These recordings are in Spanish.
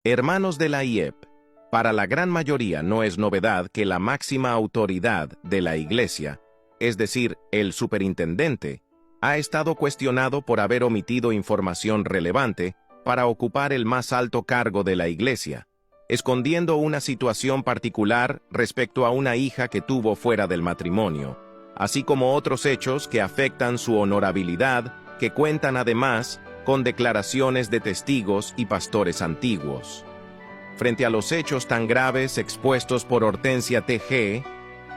Hermanos de la IEP, para la gran mayoría no es novedad que la máxima autoridad de la Iglesia, es decir, el superintendente, ha estado cuestionado por haber omitido información relevante para ocupar el más alto cargo de la Iglesia, escondiendo una situación particular respecto a una hija que tuvo fuera del matrimonio, así como otros hechos que afectan su honorabilidad, que cuentan además con declaraciones de testigos y pastores antiguos. Frente a los hechos tan graves expuestos por Hortensia T.G.,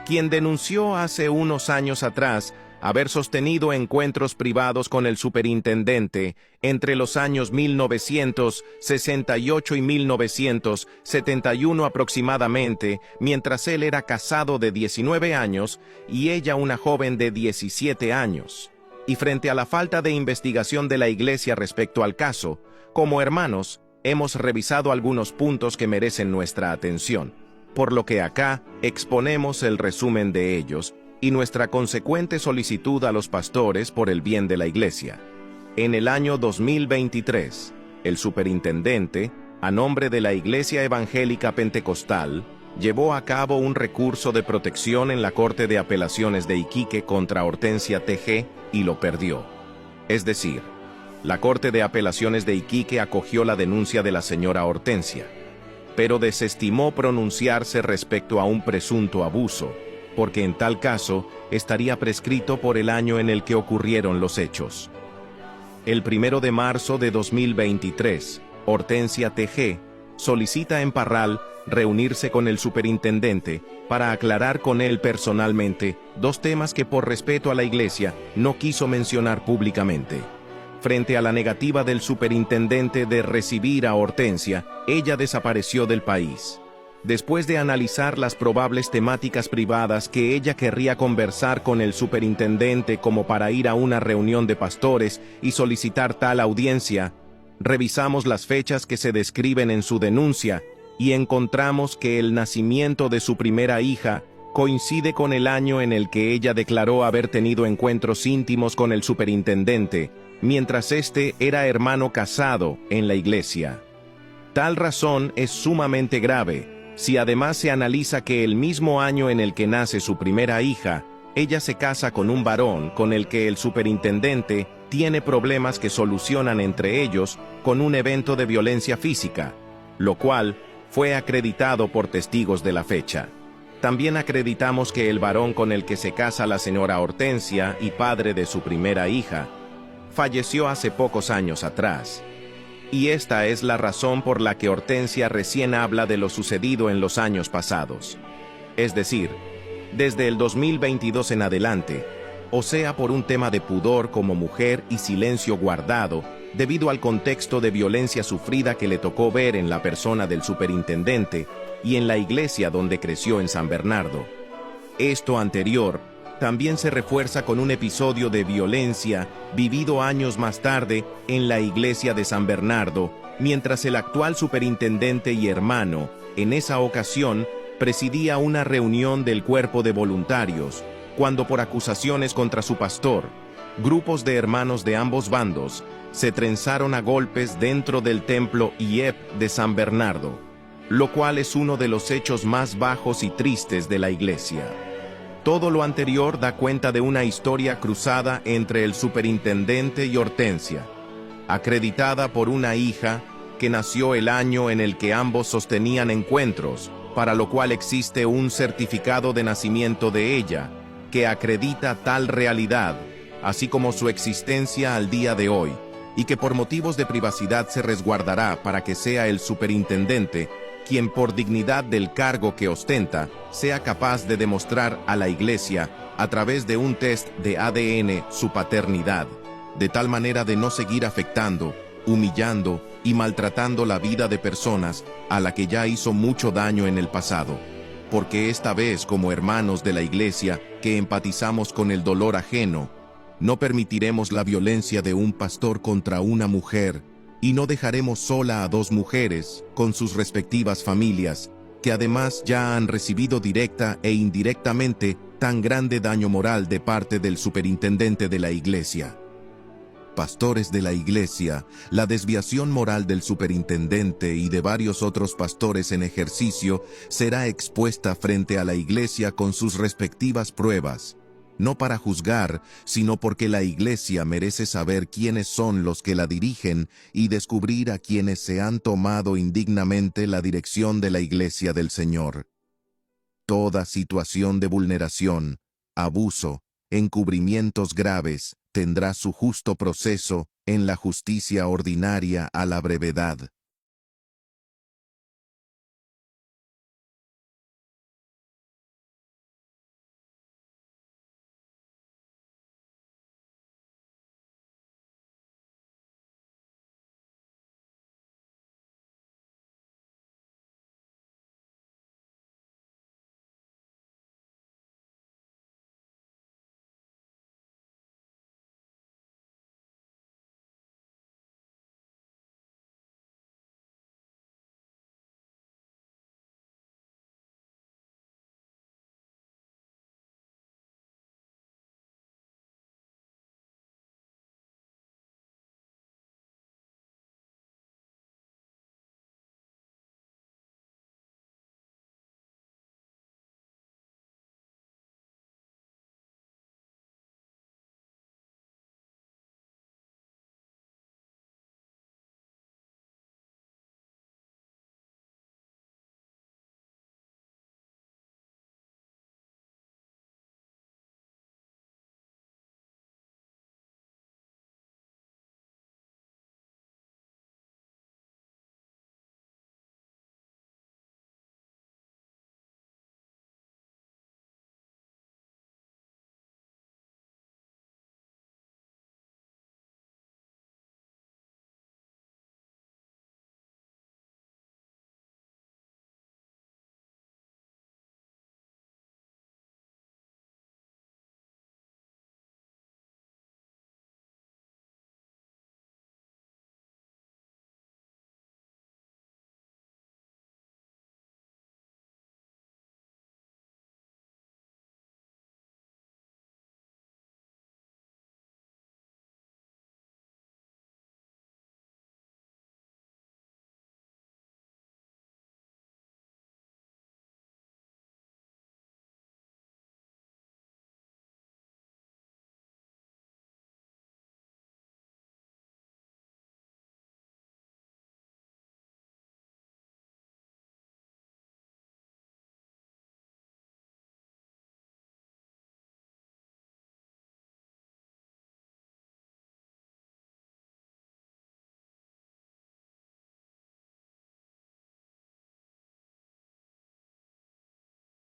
quien denunció hace unos años atrás haber sostenido encuentros privados con el superintendente entre los años 1968 y 1971 aproximadamente, mientras él era casado de 19 años y ella una joven de 17 años. Y frente a la falta de investigación de la Iglesia respecto al caso, como hermanos, hemos revisado algunos puntos que merecen nuestra atención, por lo que acá exponemos el resumen de ellos y nuestra consecuente solicitud a los pastores por el bien de la Iglesia. En el año 2023, el superintendente, a nombre de la Iglesia Evangélica Pentecostal, llevó a cabo un recurso de protección en la Corte de Apelaciones de Iquique contra Hortensia T.G. y lo perdió. Es decir, la Corte de Apelaciones de Iquique acogió la denuncia de la señora Hortensia, pero desestimó pronunciarse respecto a un presunto abuso, porque en tal caso estaría prescrito por el año en el que ocurrieron los hechos. El 1 de marzo de 2023, Hortensia T.G. solicita en Parral reunirse con el superintendente para aclarar con él personalmente dos temas que por respeto a la Iglesia no quiso mencionar públicamente. Frente a la negativa del superintendente de recibir a Hortensia, ella desapareció del país. Después de analizar las probables temáticas privadas que ella querría conversar con el superintendente como para ir a una reunión de pastores y solicitar tal audiencia, revisamos las fechas que se describen en su denuncia y encontramos que el nacimiento de su primera hija coincide con el año en el que ella declaró haber tenido encuentros íntimos con el superintendente, mientras éste era hermano casado en la Iglesia. Tal razón es sumamente grave, si además se analiza que el mismo año en el que nace su primera hija, ella se casa con un varón con el que el superintendente tiene problemas que solucionan entre ellos con un evento de violencia física, lo cual fue acreditado por testigos de la fecha. También acreditamos que el varón con el que se casa la señora Hortensia y padre de su primera hija, falleció hace pocos años atrás. Y esta es la razón por la que Hortensia recién habla de lo sucedido en los años pasados. Es decir, desde el 2022 en adelante, o sea por un tema de pudor como mujer y silencio guardado, debido al contexto de violencia sufrida que le tocó ver en la persona del superintendente y en la iglesia donde creció en San Bernardo. Esto anterior también se refuerza con un episodio de violencia vivido años más tarde en la iglesia de San Bernardo, mientras el actual superintendente y hermano, en esa ocasión, presidía una reunión del cuerpo de voluntarios, cuando por acusaciones contra su pastor, grupos de hermanos de ambos bandos se trenzaron a golpes dentro del templo IEP de San Bernardo, lo cual es uno de los hechos más bajos y tristes de la iglesia. Todo lo anterior da cuenta de una historia cruzada entre el superintendente y Hortensia, acreditada por una hija que nació el año en el que ambos sostenían encuentros, para lo cual existe un certificado de nacimiento de ella, que acredita tal realidad, así como su existencia al día de hoy, y que por motivos de privacidad se resguardará para que sea el superintendente quien por dignidad del cargo que ostenta, sea capaz de demostrar a la Iglesia, a través de un test de ADN, su paternidad, de tal manera de no seguir afectando, humillando y maltratando la vida de personas a la que ya hizo mucho daño en el pasado. Porque esta vez, como hermanos de la Iglesia, que empatizamos con el dolor ajeno, no permitiremos la violencia de un pastor contra una mujer, y no dejaremos sola a dos mujeres, con sus respectivas familias, que además ya han recibido directa e indirectamente tan grande daño moral de parte del superintendente de la Iglesia. pastores de la iglesia, la desviación moral del superintendente y de varios otros pastores en ejercicio será expuesta frente a la iglesia con sus respectivas pruebas, no para juzgar, sino porque la iglesia merece saber quiénes son los que la dirigen y descubrir a quienes se han tomado indignamente la dirección de la iglesia del Señor. Toda situación de vulneración, abuso, encubrimientos graves, tendrá su justo proceso en la justicia ordinaria a la brevedad.